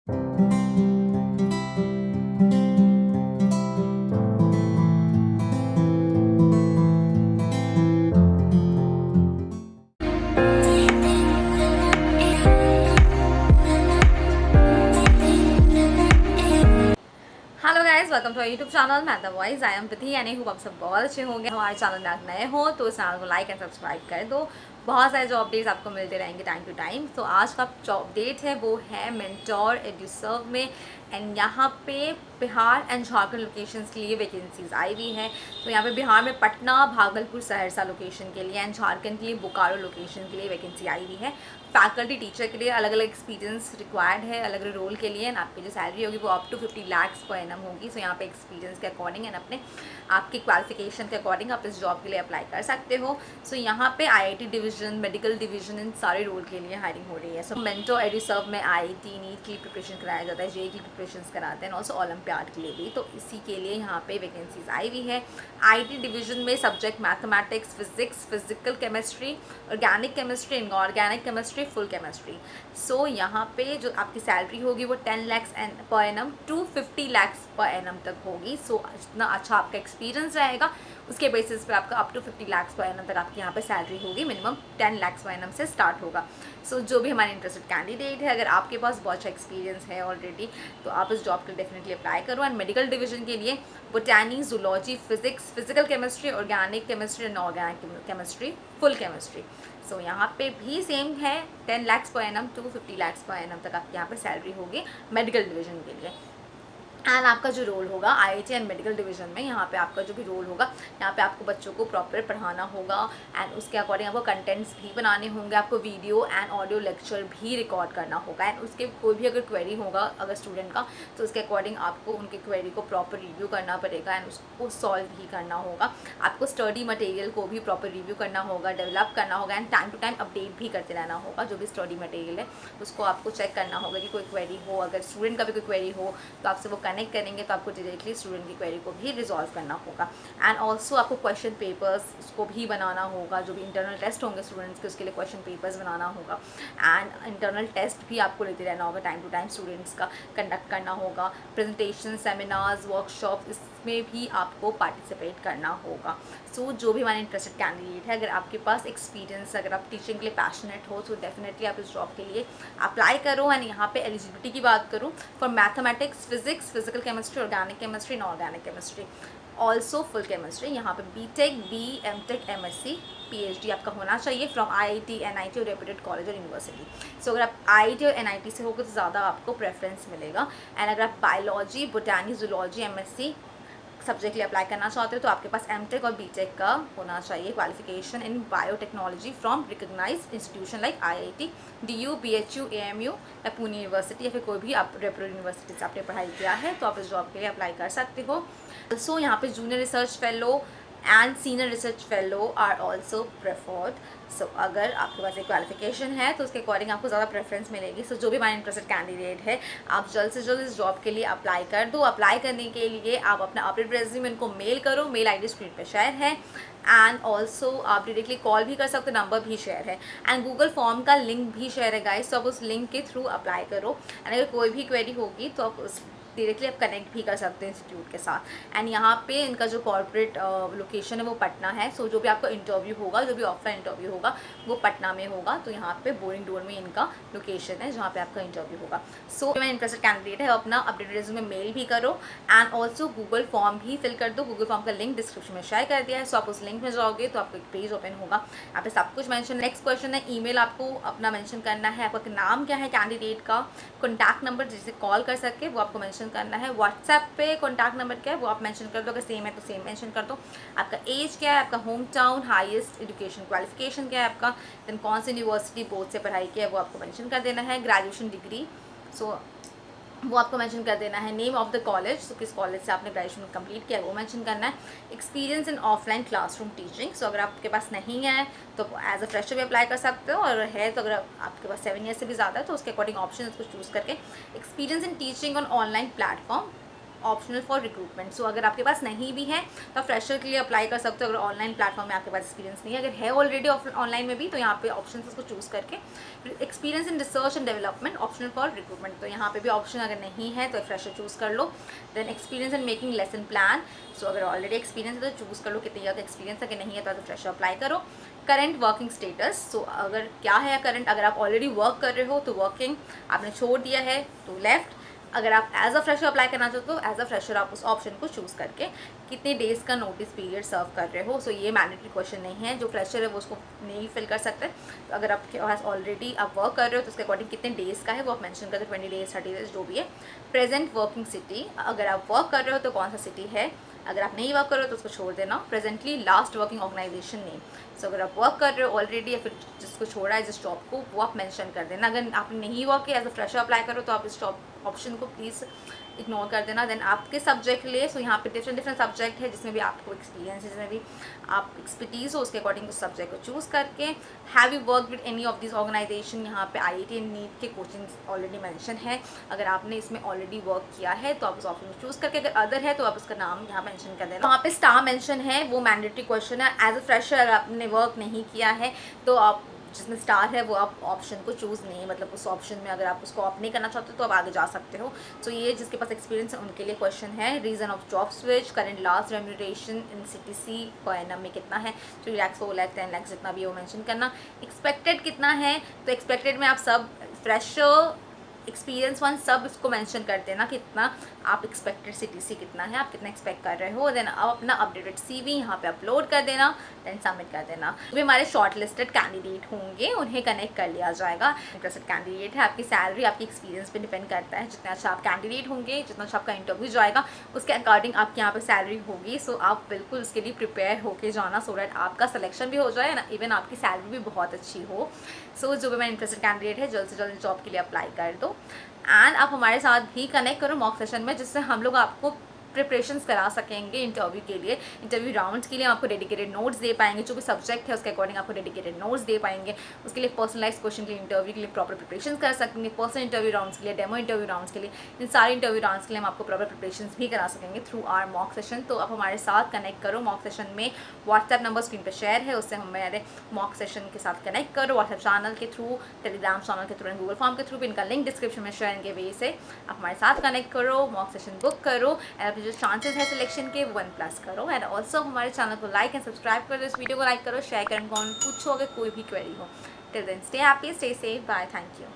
Hello guys, welcome to YouTube channel मैं the voice. I am विथी यानी आप सब बहुत अच्छे होंगे। हमारे चैनल में आप नए हो तो इस चैनल को लाइक एंड सब्सक्राइब कर दो। बहुत सारे जो अपडेट्स आपको मिलते रहेंगे टाइम टू टाइम। तो आज का जो अपडेट है वो है मेंटोर एडुसर्व में, एंड यहाँ पे बिहार एंड झारखंड लोकेशंस के लिए वैकेंसीज आई हुई है। तो यहाँ पे बिहार में पटना, भागलपुर, सहरसा लोकेशन के लिए, एंड झारखंड के लिए बोकारो लोकेशन के लिए वैकेंसी आई हुई है। फैकल्टी टीचर के लिए अलग अलग एक्सपीरियंस रिक्वायर्ड है, अलग अलग रोल के लिए, एंड आपकी जो सैलरी होगी वो up to 50 lakhs per annum होगी। सो यहाँ पे एक्सपीरियंस के अकॉर्डिंग एंड अपने आपकी क्वालिफिकेशन के अकॉर्डिंग आप इस जॉब के लिए अप्लाई कर सकते हो। सो यहाँ पे आईआईटी डिवीजन, मेडिकल डिवीजन, इन सारे रोल के लिए हायरिंग हो रही है। सो मेंटोर एडुसर्व में आईआईटी नीट की प्रिपरेशन कराया जाता है, जेईई की प्रिपरेशन कराते हैं, ऑल्सो ओलंपियाड के लिए भी। तो इसी के लिए यहाँ पे वैकेंसीज आई हुई है। आईटी डिवीजन में subject mathematics, physics, physical chemistry, organic chemistry, inorganic chemistry, full chemistry. So यहाँ पे जो आपकी सैलरी होगी वो 10 lakh per annum to 50 lakh per annum तक होगी। सो जितना अच्छा आपका एक्सपीरियंस रहेगा उसके बेसिस पे आपका up to 50 lakh per annum तक आपकी यहाँ पे सैलरी होगी। मिनिमम 10 लाख पर एनम से स्टार्ट होगा। सो जो भी हमारे इंटरेस्टेड कैंडिडेट है, अगर आपके पास बहुत अच्छा एक्सपीरियंस है ऑलरेडी तो आप इस जॉब के लिए डेफिनेटली अप्लाई करो। एंड मेडिकल डिवीजन के लिए botany, zoology, physics, physical chemistry, organic chemistry, inorganic chemistry, full chemistry. So यहाँ पे भी सेम है, 10 lakh per annum to 50 lakh per annum तक आपकी यहाँ पे सैलरी होगी मेडिकल डिवीजन के लिए। एंड आपका जो रोल होगा आईआईटी एंड मेडिकल डिवीजन में, यहाँ पे आपका जो भी रोल होगा, यहाँ पे आपको बच्चों को प्रॉपर पढ़ाना होगा एंड उसके अकॉर्डिंग आपको कंटेंट्स भी बनाने होंगे, आपको वीडियो एंड ऑडियो लेक्चर भी रिकॉर्ड करना होगा। एंड उसके कोई भी अगर क्वेरी होगा अगर स्टूडेंट का, तो उसके अकॉर्डिंग आपको उनके क्वेरी को प्रॉपर रिव्यू करना पड़ेगा एंड उसको सॉल्व भी करना होगा। आपको स्टडी मटेरियल को भी प्रॉपर रिव्यू करना होगा, डेवलप करना होगा, and time to time update भी करते रहना होगा। जो भी स्टडी मटेरियल है उसको आपको चेक करना होगा कि कोई क्वेरी हो, अगर स्टूडेंट का भी कोई क्वेरी हो तो आपसे वो कनेक्ट करेंगे तो आपको डायरेक्टली स्टूडेंट की क्वेरी को भी रिजॉल्व करना होगा। एंड ऑल्सो आपको क्वेश्चन पेपर्स उसको भी बनाना होगा। जो भी इंटरनल टेस्ट होंगे स्टूडेंट्स के, उसके लिए क्वेश्चन पेपर्स बनाना होगा। एंड इंटरनल टेस्ट भी आपको लेते रहना होगा, टाइम टू टाइम स्टूडेंट्स का कंडक्ट करना होगा। प्रेजेंटेशन, सेमिनार्स, वर्कशॉप, इसमें भी आपको पार्टिसिपेट करना होगा। सो जो भी हमारे इंटरेस्टेड कैंडिडेट है, अगर आपके पास एक्सपीरियंस, अगर आप टीचिंग के लिए पैशनेट हो तो डेफिनेटली आप इस जॉब के लिए अप्लाई करो। एंड यहाँ पे एलिजिबिलिटी की बात करूँ, for mathematics, physics, physical chemistry, organic chemistry, inorganic chemistry, also full chemistry, यहाँ पे BTech, B, MTech, MSc, PhD आपका होना चाहिए फ्रॉम आईआईटी, एनआईटी और रेप्यूटेड कॉलेज और यूनिवर्सिटी। सो अगर आप आईआईटी और एनआईटी से होगे तो ज़्यादा आपको प्रेफरेंस मिलेगा। एंड अगर आप biology, botany, zoology, MSc subject लिए अप्लाई करना चाहते हो तो आपके पास एमटेक और बीटेक का होना चाहिए qualification in biotechnology from recognised institution like IIT, DU, BHU, AMU या पुणे यूनिवर्सिटी, या फिर कोई भी आप रेप्यूटेड यूनिवर्सिटी से आपने पढ़ाई किया है तो आप इस जॉब के लिए अप्लाई कर सकते हो। सो यहाँ पे junior research fellow and senior research fellow are also preferred. So अगर आपके पास एक क्वालिफिकेशन है तो उसके अकॉर्डिंग आपको ज़्यादा प्रेफरेंस मिलेगी। सो जो भी हमारे इंटरेस्टेड कैंडिडेट है, आप जल्द से जल्द इस जॉब के लिए अप्लाई कर दो। अप्लाई करने के लिए आप अपना अपडेट रेज्यूमे उनको मेल करो, मेल आईडी स्क्रीन पे शेयर है। एंड ऑल्सो आप डायरेक्टली कॉल भी कर सकते हो, नंबर भी शेयर है। एंड गूगल फॉर्म का लिंक भी शेयर है गाइस, तो आप उस लिंक के थ्रू अप्लाई करो। एंड अगर कोई भी क्वेरी होगी तो आप उस डायरेक्टली आप कनेक्ट भी कर सकते हैं इंस्टीट्यूट के साथ। एंड यहाँ पे इनका जो कॉर्पोरेट लोकेशन है वो पटना है। सो जो भी आपका इंटरव्यू होगा, जो भी ऑफलाइन इंटरव्यू होगा वो पटना में होगा। तो यहाँ पे बोरिंग डोर में इनका लोकेशन है जहाँ पे आपका इंटरव्यू होगा। सो मैं इंटरेस्टेड कैंडिडेट है अपना अपडेट रेज्यूमे में मेल भी करो एंड ऑल्सो गूगल फॉर्म भी फिल कर दो। गूगल फॉर्म का लिंक डिस्क्रिप्शन में शेयर कर दिया है। सो आप उस लिंक में जाओगे तो आपको एक पेज ओपन होगा, यहाँ पे सब कुछ मेंशन। नेक्स्ट क्वेश्चन है, ईमेल आपको अपना मेंशन करना है, आपका नाम क्या है कैंडिडेट का, कॉन्टैक्ट नंबर जिसे कॉल कर सके वो आपको मेंशन करना है, व्हाट्सएप पे कॉन्टैक्ट नंबर क्या है वो आप मेंशन कर दो, अगर सेम है तो सेम मेंशन कर दो, आपका एज क्या है, आपका home town, highest education qualification क्या है आपका, देन कौन सी यूनिवर्सिटी बोर्ड से पढ़ाई की है वो आपको मेंशन कर देना है, ग्रेजुएशन डिग्री सो वो आपको मेंशन कर देना है, नेम ऑफ द कॉलेज, तो किस कॉलेज से आपने ग्रेजुएशन कंप्लीट किया है वो मेंशन करना है, experience in offline classroom teaching. So अगर आपके पास नहीं है तो एज अ फ्रेशर भी अप्लाई कर सकते हो, और है तो अगर आपके पास 7 ईयर्स से भी ज़्यादा है तो उसके अकॉर्डिंग ऑप्शन उसको चूज़ करके experience in teaching on online platform optional for recruitment. So अगर आपके पास नहीं भी है तो आप फ्रेशर के लिए अप्लाई कर सकते हो अगर ऑनलाइन प्लेटफॉर्म में आपके पास एक्सपीरियंस नहीं है। अगर है ऑलरेडी ऑनलाइन में भी तो यहाँ पे ऑप्शन उसको चूज़ करके experience in research and development optional for recruitment, तो यहाँ पे भी ऑप्शन अगर नहीं है तो फ्रेशर चूज़ कर लो। Then experience in making lesson plan, so अगर ऑलरेडी एक्सपीरियंस है तो चूज़ कर लो कितनी ज़्यादा एक्सपीरियंस है, कि नहीं है तो फ्रेशर अप्लाई करो। करंट वर्किंग स्टेटस, सो अगर क्या है करंट, अगर आप ऑलरेडी वर्क कर रहे हो तो वर्किंग, आपने छोड़ दिया है तो लेफ्ट। अगर आप एज अ फ्रेशर अप्लाई करना चाहते हो एज अ फ्रेशर आप उस ऑप्शन को चूज़ करके कितने डेज़ का नोटिस पीरियड सर्व कर रहे हो। सो ये मैंडेटरी क्वेश्चन नहीं है, जो फ्रेशर है वो उसको नहीं फिल कर सकते। तो अगर आपके पास ऑलरेडी आप वर्क कर रहे हो तो उसके अकॉर्डिंग कितने डेज़ का है वो आप मेंशन करते हो, 20 डेज़ 30 डेज़ जो भी है। प्रेजेंट वर्किंग सिटी, अगर आप वर्क कर रहे हो तो कौन सा सिटी है, अगर आप नहीं वर्क कर रहे हो तो उसको छोड़ देना। Presently last working organisation name, so अगर आप वर्क कर रहे हो ऑलरेडी या फिर जिसको छोड़ा है जिस जॉब को वो आप मेंशन कर देना। अगर आपने नहीं वर्क किया एज अ फ्रेशर अप्लाई करो तो आप इस जॉब ऑप्शन को प्लीज़ इग्नोर कर देना। देन आपके सब्जेक्ट लिए, सो यहाँ पे डिफरेंट सब्जेक्ट है जिसमें भी आपको एक्सपीरियंस है, जिसमें भी आप एक्सपर्टीज़ हो उसके अकॉर्डिंग उस सब्जेक्ट को चूज़ करके have you work with any of this organisation, यहाँ पे IIT एंड नीट के कोचिंग ऑलरेडी मेंशन है। अगर आपने इसमें ऑलरेडी वर्क किया है तो आप उस ऑप्शन को चूज़ करके, अगर अदर है तो आप उसका नाम यहाँ मेंशन कर देना। वहाँ पे स्टार मेंशन है, वो मैंडेटरी क्वेश्चन है। एज अ फ्रेशर अगर आपने वर्क नहीं किया है तो आप जिसमें स्टार है वो आप ऑप्शन को चूज़ नहीं, मतलब उस ऑप्शन में अगर आप उसको ऑप नहीं करना चाहते तो आप आगे जा सकते हो। सो ये जिसके पास एक्सपीरियंस है उनके लिए क्वेश्चन है। Reason of job switch, current last remuneration in CTC per annum में कितना है, 3 लाख 4 लाख 10 लाख जितना भी वो मेंशन करना। एक्सपेक्टेड कितना है, तो एक्सपेक्टेड में आप सब फ्रेशर एक्सपीरियंस वन सब इसको मेंशन कर देना कितना आप एक्सपेक्टेड CTC कितना है, आप कितना एक्सपेक्ट कर रहे हो। देन आप अपना अपडेटेड CV यहाँ पे अपलोड कर देना, देन सबमिट कर देना। जो हमारे शॉर्ट लिस्टेड कैंडिडेट होंगे उन्हें कनेक्ट कर लिया जाएगा। इंटरेस्टेड कैंडिडेट है, आपकी सैलरी आपकी एक्सपीरियंस पे डिपेंड करता है। जितना अच्छा आप कैंडिडेट होंगे, जितना अच्छा आपका इंटरव्यू जाएगा उसके अकॉर्डिंग आपके यहाँ पर सैलरी होगी। सो आप बिल्कुल उसके लिए प्रिपेयर होके जाना, सो दैट आपका सिलेक्शन भी हो जाए ना, इवन आपकी सैलरी भी बहुत अच्छी हो। सो जो भी मैं इंटरेस्टेड कैंडिडेट है जल्द से जल्द जॉब के लिए अप्लाई कर दो। एंड आप हमारे साथ भी कनेक्ट करो मॉक सेशन में, जिससे हम लोग आपको प्रिपरेशंस करा सकेंगे इंटरव्यू के लिए। इंटरव्यू राउंड्स के लिए आपको डेडिकेटेड नोट्स दे पाएंगे, जो भी सब्जेक्ट है उसके अकॉर्डिंग आपको डेडिकेटेड नोट्स दे पाएंगे। उसके लिए पर्सनलाइज क्वेश्चन के लिए इंटरव्यू के लिए प्रॉपर प्रिपरेशन कर सकेंगे, पर्सनल इंटरव्यू राउंड्स के लिए, डेमो इंटरव्यू राउंड्स के लिए, इन सारे इंटरव्यू राउंड्स के लिए हम आपको प्रॉपर प्रिपरेशन भी करा सकेंगे थ्रू आर मॉक सेशन। तो आप हमारे साथ कनेक्ट करो मॉक सेशन में। व्हाट्सएप नंबर स्क्रीन पर शेयर है, उससे हमारे मॉक सेशन के साथ कनेक्ट करो। व्हाट्सएप चैनल के थ्रू, टेलीग्राम चैनल के थ्रू, गूगल फॉर्म के थ्रू, इनका लिंक डिस्क्रिप्शन में शेयर के वे से आप हमारे साथ कनेक्ट करो, मॉक सेशन बुक करो, एंड जो चांसेस है सिलेक्शन के 1+ करो। एंड ऑल्सो हमारे चैनल को लाइक एंड सब्सक्राइब करो, इस वीडियो को लाइक करो, शेयर करें, कौन पूछो अगर कोई भी क्वेरी हो। Till then stay happy, stay safe, bye, thank you.